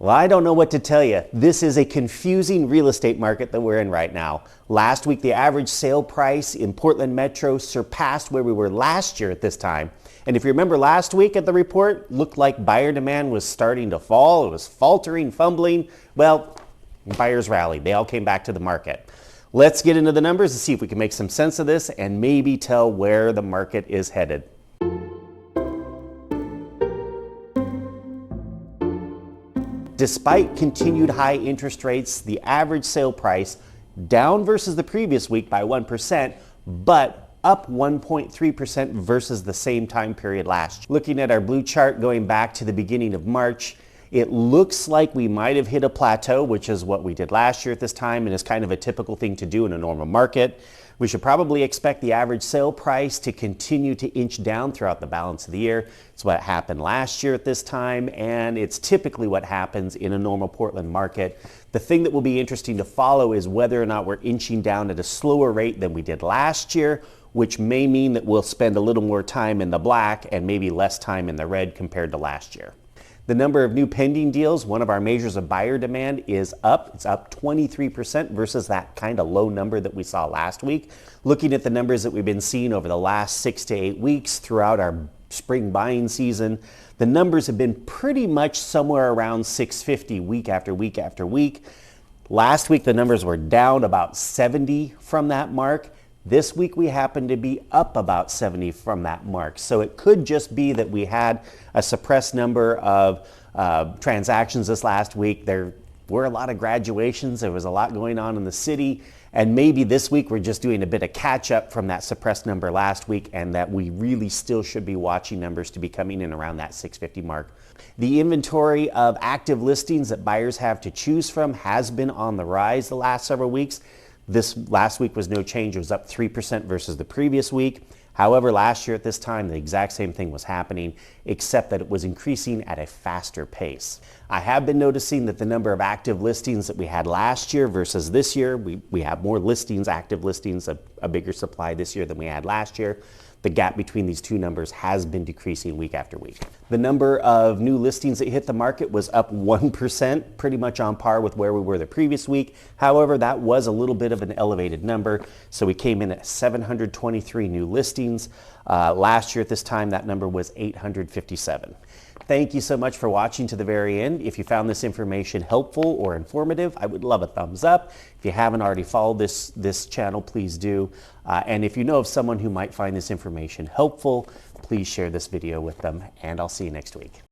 Well, I don't know what to tell you. This is a confusing real estate market that we're in right now. Last week, the average sale price in Portland Metro surpassed where we were last year at this time. And if you remember last week at the report, looked like buyer demand was starting to fall. It was faltering, fumbling. Well, buyers rallied. They all came back to the market. Let's get into the numbers and see if we can make some sense of this and maybe tell where the market is headed. Despite continued high interest rates, the average sale price down versus the previous week by 1%, but up 1.3% versus the same time period last year. Looking at our blue chart going back to the beginning of March, it looks like we might have hit a plateau, which is what we did last year at this time and is kind of a typical thing to do in a normal market. We should probably expect the average sale price to continue to inch down throughout the balance of the year. It's what happened last year at this time, and it's typically what happens in a normal Portland market. The thing that will be interesting to follow is whether or not we're inching down at a slower rate than we did last year, which may mean that we'll spend a little more time in the black and maybe less time in the red compared to last year. The number of new pending deals, one of our measures of buyer demand, is up. It's up 23% versus that kind of low number that we saw last week. Looking at the numbers that we've been seeing over the last 6 to 8 weeks throughout our spring buying season, the numbers have been pretty much somewhere around 650 week after week after week. Last week, the numbers were down about 70 from that mark. This week we happen to be up about 70 from that mark. So it could just be that we had a suppressed number of transactions this last week. There were a lot of graduations. There was a lot going on in the city. And maybe this week we're just doing a bit of catch up from that suppressed number last week, and that we really still should be watching numbers to be coming in around that 650 mark. The inventory of active listings that buyers have to choose from has been on the rise the last several weeks. This last week was no change. It was up 3% versus the previous week. However, last year at this time, the exact same thing was happening, except that it was increasing at a faster pace. I have been noticing that the number of active listings that we had last year versus this year, we have more listings, active listings, a bigger supply this year than we had last year. The gap between these two numbers has been decreasing week after week. The number of new listings that hit the market was up 1%, pretty much on par with where we were the previous week. However, that was a little bit of an elevated number. So we came in at 723 new listings. Last year at this time, that number was 857. Thank you so much for watching to the very end. If you found this information helpful or informative, I would love a thumbs up. If you haven't already followed this channel, please do. And if you know of someone who might find this information helpful, please share this video with them, and I'll see you next week.